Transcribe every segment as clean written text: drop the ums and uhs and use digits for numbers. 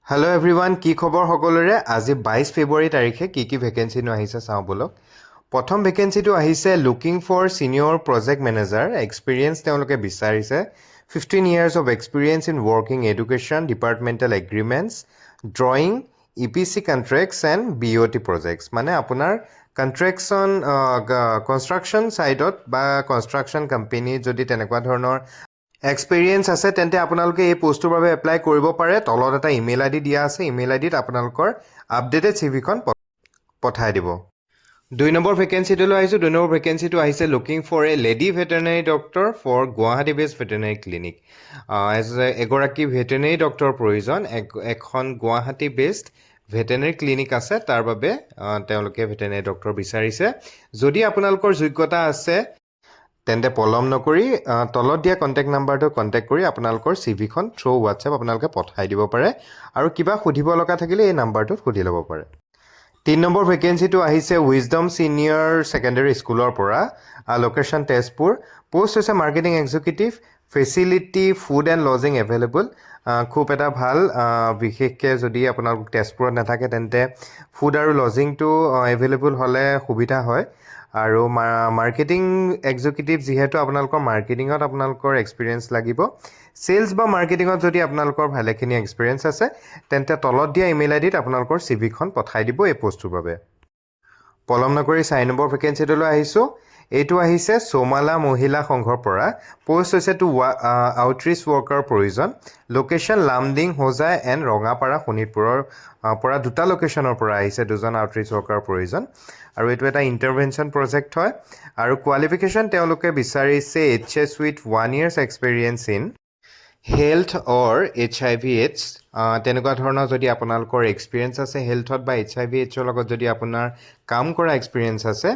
Hello' everyone, কি খবৰ সকলোৰে? আজি 22 ফেব্ৰুৱাৰী তাৰিখে কি ভেকেঞ্চিনো আহিছে চাওঁ বলক। প্ৰথম ভেকেঞ্চিটো আহিছে looking for senior project manager. Experience তেওঁলোকে বিচাৰিছে 15 years of experience in working education, departmental agreements, drawing, EPC contracts and BOT projects. মানে আপোনাৰ কনষ্ট্ৰাকশ্যন ছাইডত বা কনষ্ট্ৰাকশ্যন কোম্পেনীত যদি তেনেকুৱা ধৰণৰ এক্সপিৰিয়েঞ্চ আছে তেন্তে আপোনালোকে এই পোষ্টটোৰ বাবে এপ্লাই কৰিব পাৰে। তলত এটা ইমেইল ID দিয়া আছে, ইমেইল IDত আপোনালোকৰ আপডেটেড CVখন পঠাই দিব। 2 নম্বৰ ভেকেঞ্চিটোলৈ আহিছোঁ। 2 নম্বৰ ভেকেঞ্চিটো আহিছে looking for a lady veterinary doctor for Guwahati based veterinary clinic. এগৰাকী ভেটেৰিনেৰী ডক্টৰৰ প্ৰয়োজন। এখন গুৱাহাটী বেছড ভেটেৰিনেৰী ক্লিনিক আছে, তাৰ বাবে তেওঁলোকে ভেটেৰিনেৰী ডক্টৰ বিচাৰিছে। যদি আপোনালোকৰ যোগ্যতা আছে তেন্তে পলম নকৰি তলত দিয়া কণ্টেক্ট নাম্বাৰটো কণ্টেক্ট কৰি আপোনালোকৰ CVখন থ্ৰু WhatsApp আপোনালোকে পঠাই দিব পাৰে। আৰু কিবা সুধিব লগা থাকিলে এই নাম্বাৰটোত সুধি ল'ব পাৰে। 3 নম্বৰ ভেকেঞ্চিটো আহিছে উইজডম ছিনিয়ৰ ছেকেণ্ডেৰী স্কুলৰ পৰা। লোকেশ্যন তেজপুৰ। পোষ্ট হৈছে marketing executive, facility food and lodging available. খুব এটা ভাল, বিশেষকৈ যদি আপোনালোক তেজপুৰত নাথাকে তেন্তে ফুড আৰু লজিংটো এভেইলেবল হ'লে সুবিধা হয়। আৰু মাৰ্কেটিং এক্সিকিউটিভ যিহেতু আপোনালোকৰ মাৰ্কেটিঙত আপোনালোকৰ এক্সপিৰিয়েঞ্চ লাগিব। চেলছ বা মাৰ্কেটিঙত যদি আপোনালোকৰ ভালেখিনি এক্সপিৰিয়েঞ্চ আছে তেন্তে তলত দিয়া ইমেইল IDত আপোনালোকৰ CVখন পঠাই দিব এই পোষ্টটোৰ বাবে। পলম নকৰি 4 নম্বৰ ভেকেঞ্চিটোলৈ আহিছোঁ। এইটো আহিছে চৌমালা মহিলা সংঘৰ পৰা। পোষ্ট হৈছে টু আউটৰিচ ৱৰ্কাৰ প্ৰয়োজন। লোকেশ্যন লামডিং, হোজাই এণ্ড ৰঙাপাৰা শোণিতপুৰৰ পৰা 2টা লোকেশ্যনৰ পৰা আহিছে 2জন আউটৰিচ ৱৰ্কাৰ প্ৰয়োজন। আৰু এইটো এটা ইণ্টাৰভেনশ্যন প্ৰজেক্ট হয়। আৰু কোৱালিফিকেশ্যন তেওঁলোকে বিচাৰিছে HS with 1 years experience in health or HIV/AIDS। তেনেকুৱা ধৰণৰ যদি আপোনালোকৰ এক্সপিৰিয়েঞ্চ আছে হেল্থত বা HIV/AIDSৰ লগত যদি আপোনাৰ কাম কৰা এক্সপিৰিয়েঞ্চ আছে,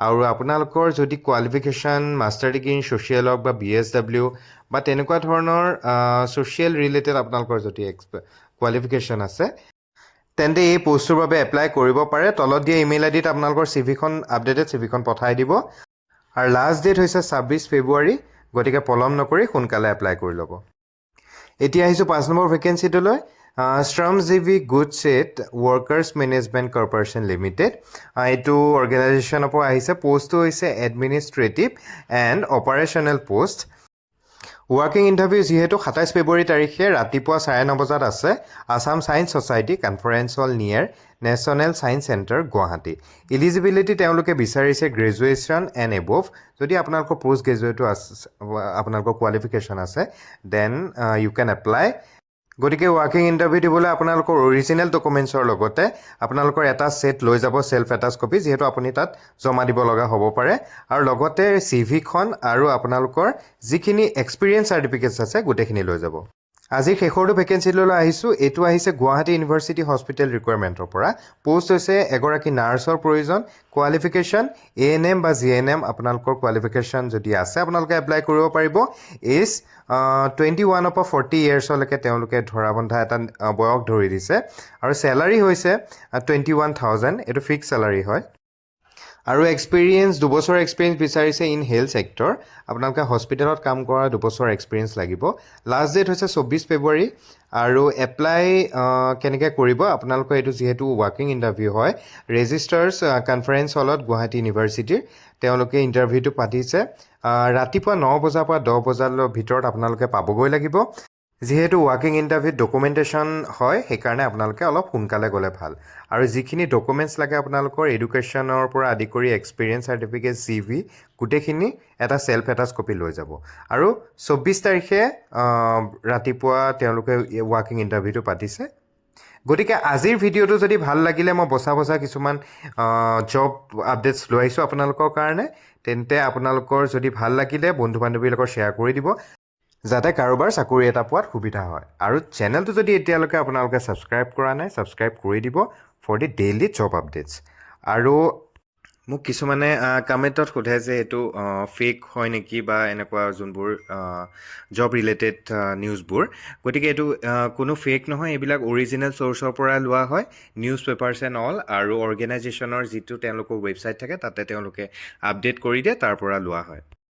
আৰু আপোনালোকৰ যদি qualification master degree in social হওক বা BSW বা তেনেকুৱা ধৰণৰ ছ'চিয়েল ৰিলেটেড আপোনালোকৰ যদি কোৱালিফিকেশ্যন আছে তেন্তে এই পোষ্টটোৰ বাবে এপ্লাই কৰিব পাৰে। তলত দিয়া ইমেইল IDত আপোনালোকৰ আপডেটেড CVখন পঠাই দিব। আৰু লাষ্ট ডেট হৈছে 26 ফেব্ৰুৱাৰী। গতিকে পলম নকৰি সোনকালে এপ্লাই কৰি ল'ব। এতিয়া আহিছোঁ 5 নম্বৰ ভেকেঞ্চিটোলৈ। শ্ৰমজীৱী goods and workers management corporation limited. এইটো অৰ্গেনাইজেশ্যনৰ পৰা আহিছে। পোষ্টটো হৈছে administrative and operational post. Walk in interview যিহেতু 27 ফেব্ৰুৱাৰী তাৰিখে ৰাতিপুৱা 9:30 বজাত আছে। Assam science society conference hall near national science centre Guwahati. Eligibility তেওঁলোকে বিচাৰিছে গ্ৰেজুৱেশ্যন এণ্ড এবভ। যদি আপোনালোকৰ পোষ্ট গ্ৰেজুৱেটো আছে, আপোনালোকৰ কোৱালিফিকেশ্যন আছে, দেন ইউ কেন এপ্লাই। গতিকে ৱৰ্কিং ইণ্টাৰভিউ দিবলৈ আপোনালোকৰ অৰিজিনেল ডকুমেণ্টছৰ লগতে আপোনালোকৰ এটা ছেট লৈ যাব, চেল্ফ এটাচ কপি, যিহেতু আপুনি তাত জমা দিব লগা হ'ব পাৰে। আৰু লগতে CVখন আৰু আপোনালোকৰ যিখিনি এক্সপিৰিয়েঞ্চ চাৰ্টিফিকেটছ আছে গোটেইখিনি লৈ যাব। আজি শেষৰটো ভেকেঞ্চিলৈ আহিছোঁ। এইটো আহিছে গুৱাহাটী ইউনিভাৰ্চিটি হস্পিটেল ৰিকুৱাৰমেণ্টৰ পৰা। পোষ্ট হৈছে এগৰাকী নাৰ্ছৰ প্ৰয়োজন। কোৱালিফিকেশ্যন ANM বা GNM আপোনালোকৰ কোৱালিফিকেশ্যন যদি আছে আপোনালোকে এপ্লাই কৰিব পাৰিব। এজ 21 পৰা 40 yearsলৈকে তেওঁলোকে ধৰা বন্ধা এটা বয়স ধৰি দিছে। আৰু চেলাৰী হৈছে 21,000। এইটো ফিক্স চেলাৰী হয়। আৰু এক্সপিৰিয়েঞ্চ 2 বছৰ এক্সপিৰিয়েঞ্চ বিচাৰিছে ইন হেল্থ ছেক্টৰ। আপোনালোকে হস্পিটেলত কাম কৰা 2 বছৰ এক্সপিৰিয়েঞ্চ লাগিব। লাষ্ট ডেট হৈছে 24 ফেব্ৰুৱাৰী। আৰু এপ্লাই কেনেকৈ কৰিব আপোনালোকৰ, এইটো যিহেতু ৱৰ্কিং ইণ্টাৰভিউ হয়, ৰেজিষ্টাৰ্ছ কনফাৰেন্স হলত গুৱাহাটী ইউনিভাৰ্চিটিৰ তেওঁলোকে ইণ্টাৰভিউটো পাতিছে। ৰাতিপুৱা 9 বজাৰ পৰা 10 বজালৈ ভিতৰত আপোনালোকে পাবগৈ লাগিব। যিহেতু ৱৰ্কিং ইণ্টাৰভিউত ডকুমেণ্টেশ্যন হয়, সেইকাৰণে আপোনালোকে অলপ সোনকালে গ'লে ভাল। আৰু যিখিনি ডকুমেণ্টছ লাগে আপোনালোকৰ এডুকেশ্যনৰ পৰা আদি কৰি এক্সপিৰিয়েঞ্চ চাৰ্টিফিকেট, CV গোটেইখিনি এটা চেল্ফ এটাচ কপি লৈ যাব। আৰু 24 তাৰিখে ৰাতিপুৱা তেওঁলোকে ৱৰ্কিং ইণ্টাৰভিউটো পাতিছে। গতিকে আজিৰ ভিডিঅ'টো যদি ভাল লাগিলে, মই বচা কিছুমান জব আপডেটছ লৈ আহিছোঁ আপোনালোকৰ কাৰণে, তেন্তে আপোনালোকৰ যদি ভাল লাগিলে বন্ধু বান্ধৱীৰ লগত শ্বেয়াৰ কৰি দিব, যাতে কাৰোবাৰ চাকৰি এটা পোৱাত সুবিধা হয়। আৰু চেনেলটো যদি এতিয়ালৈকে আপোনালোকে ছাবস্ক্ৰাইব কৰা নাই, ছাবস্ক্ৰাইব কৰি দিব for the daily job updates. আৰু মোক কিছুমানে কমেণ্টত সোধে যে এইটো ফেক হয় নেকি বা এনেকুৱা যোনবোৰ জব ৰিলেটেড নিউজবোৰ। গতিকে এইটো কোনো ফেক নহয়, এইবিলাক অৰিজিনেল চ'ৰ্চৰ পৰা লোৱা হয়, নিউজ পেপাৰ্ছ এণ্ড অল। আৰু অৰ্গেনাইজেশ্যনৰ যিটো তেওঁলোকৰ ৱেবছাইট থাকে তাতে তেওঁলোকে আপডেট কৰি দিয়ে, তাৰ পৰা লোৱা হয়।